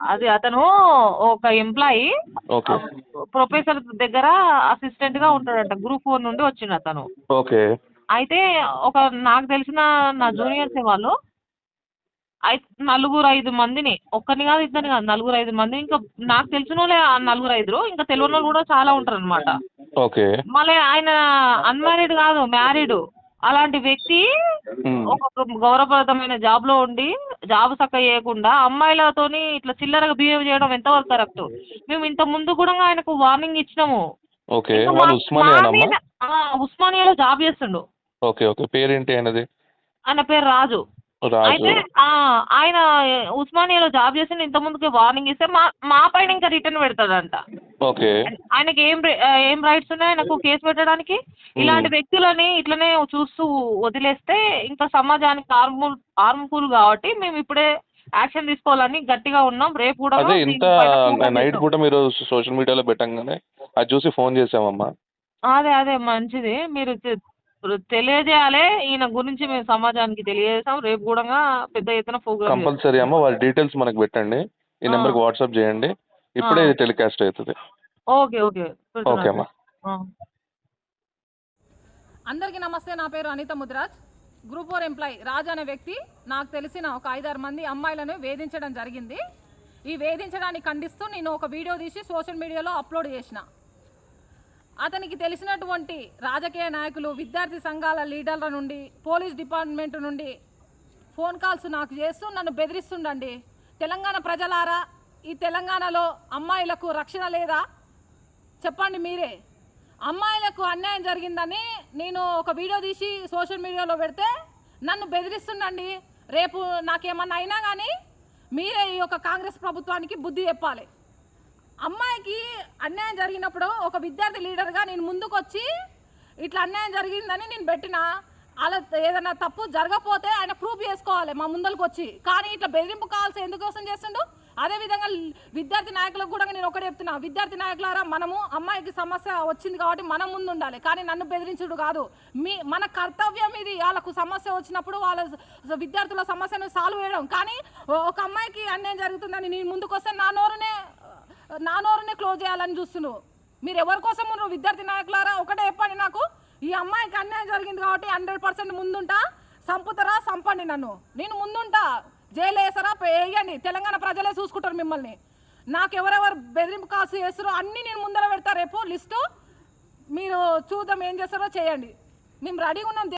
అది అతను ఒక ఎంప్లాయీ, ఓకే. ప్రొఫెసర్ దగ్గర అసిస్టెంట్గా ఉంటాడంట. గ్రూప్ 4 నుండి వచ్చిండు అతను. ఓకే. అయితే ఒక నాకు తెలిసిన నా జూనియర్సే వాళ్ళు. నలుగురు ఐదు మందిని, ఒక్కరిని కాదు ఇద్దరిని కాదు, నలుగురు ఐదు మంది, ఇంకా నాకు తెలిసిన వాళ్ళే నలుగురు ఐదుగురు, ఇంకా తెలియని వాళ్ళు కూడా చాలా ఉంటారు అనమాట. ఓకే. మళ్ళీ ఆయన అన్మ్యారీడ్ కాదు, మ్యారీడ్. అలాంటి వ్యక్తి ఒక గౌరవప్రదమైన జాబ్లో ఉండి జాబ్ చక్కగా చేయకుండా అమ్మాయిలతోని ఇట్లా చిల్లరగా బిహేవ్ చేయడం ఎంతవరకు కరెక్ట్? మేము ఇంత ముందు కూడా ఆయనకు వార్నింగ్ ఇచ్చినాము. ఓకే. ఇంకా వాళ్ళు ఉస్మానియానా అమ్మా? ఉస్మానియాలో జాబ్ చేస్తుండు. ఓకే. ఓకే. పేరేంటి ఆయనది? ఆయన పేరు రాజు. రాజు. అయితే ఆయన ఉస్మానియాలో జాబ్ చేసి ఇంత ముందుకే వార్నింగ్ ఇస్తే మా పైన ఇంకా రిటర్న్ పెడతాడంట. ఓకే. ఆయనకి ఏం రైట్స్ ఉన్నాయి ఆయనకు కేసు పెట్టడానికి? ఇలాంటి వ్యక్తులని ఇట్లనే చూస్తూ వదిలేస్తే ఇంకా సమాజానికి హార్మ్ఫుల్ కాబట్టి మేము ఇప్పుడే యాక్షన్ తీసుకోవాలని గట్టిగా ఉన్నాం. రేపు కూడా అదే ఇంత నైట్ పూట మీరు సోషల్ మీడియాలో పెట్టంగానే అది చూసి ఫోన్ చేసామమ్మా. అదే మంచిది. మీరు తెలియజేయాలి. ఈయన గురించి మేము సమాజానికి తెలియజేసాం. రేపు కూడా పెద్ద ఎత్తున ప్రోగ్రామ్ కంపల్సరీ అమ్మ. వాళ్ళ డీటెయిల్స్ మనకు పెట్టండి. ఈ నెంబర్కి వాట్సాప్ చేయండి. ఇప్పుడే ఇది టెలికాస్ట్ అవుతుంది. ఓకే. ఓకే అమ్మా. అందరికీ నమస్తే. నా పేరు అనిత ముదిరాజ్. గ్రూప్ 4 ఎంప్లాయీ రాజు అనే వ్యక్తి నాకు తెలిసిన ఒక 5-6 మంది అమ్మాయిలను వేధించడం జరిగింది. ఈ వేధించడాన్ని ఖండిస్తూ నేను ఒక వీడియో తీసి సోషల్ మీడియాలో అప్లోడ్ చేసిన. అతనికి తెలిసినటువంటి రాజకీయ నాయకులు, విద్యార్థి సంఘాల లీడర్ల నుండి, పోలీస్ డిపార్ట్మెంట్ నుండి ఫోన్ కాల్స్ నాకు చేస్తూ నన్ను బెదిరిస్తుండండి. తెలంగాణ ప్రజలారా, ఈ తెలంగాణలో అమ్మాయిలకు రక్షణ లేదా? చెప్పండి మీరే. అమ్మాయిలకు అన్యాయం జరిగిందని నేను ఒక వీడియో తీసి సోషల్ మీడియాలో పెడితే నన్ను బెదిరిస్తుండండి. రేపు నాకేమన్నా అయినా కానీ మీరే ఈ యొక్క కాంగ్రెస్ ప్రభుత్వానికి బుద్ధి చెప్పాలి. అమ్మాయికి అన్యాయం జరిగినప్పుడు ఒక విద్యార్థి లీడర్గా నేను ముందుకు వచ్చి ఇట్లా అన్యాయం జరిగిందని నేను పెట్టిన, అలా ఏదైనా తప్పు జరగకపోతే ఆయన ప్రూఫ్ చేసుకోవాలి మా ముందరికి వచ్చి. కానీ ఇట్లా బెదిరింపు కాల్స్ ఎందుకోసం చేస్తుండు? అదేవిధంగా విద్యార్థి నాయకులకు కూడా నేను ఒకటి చెప్తున్నా, విద్యార్థి నాయకులారా, మనము అమ్మాయికి సమస్య వచ్చింది కాబట్టి మనం ముందు ఉండాలి, కానీ నన్ను బెదిరించుడు కాదు. మన కర్తవ్యం ఇది. వాళ్ళకు సమస్య వచ్చినప్పుడు వాళ్ళ విద్యార్థుల సమస్యను సాల్వ్ చేయడం. కానీ ఒక అమ్మాయికి అన్యాయం జరుగుతుందని నేను ముందుకు వస్తే నా నోరునే క్లోజ్ చేయాలని చూస్తున్నావు. మీరు ఎవరి కోసం ఉన్నారు? విద్యార్థి నాయకులారా, ఒకటే చెప్పండి నాకు. ఈ అమ్మాయికి అన్యాయం జరిగింది కాబట్టి 100% ముందుంటా. సంపుతారా? సంపండి నన్ను, నేను ముందుంటా. జైలు వేసారా? వేయండి. తెలంగాణ ప్రజలే చూసుకుంటారు మిమ్మల్ని. నాకు ఎవరెవరు బెదిరింపు కాల్స్ చేస్తారో అన్నీ నేను ముందర పెడతా. రేపు లిస్టు మీరు చూద్దాం, ఏం చేస్తారో చేయండి. మేము రెడీగా ఉన్నాం.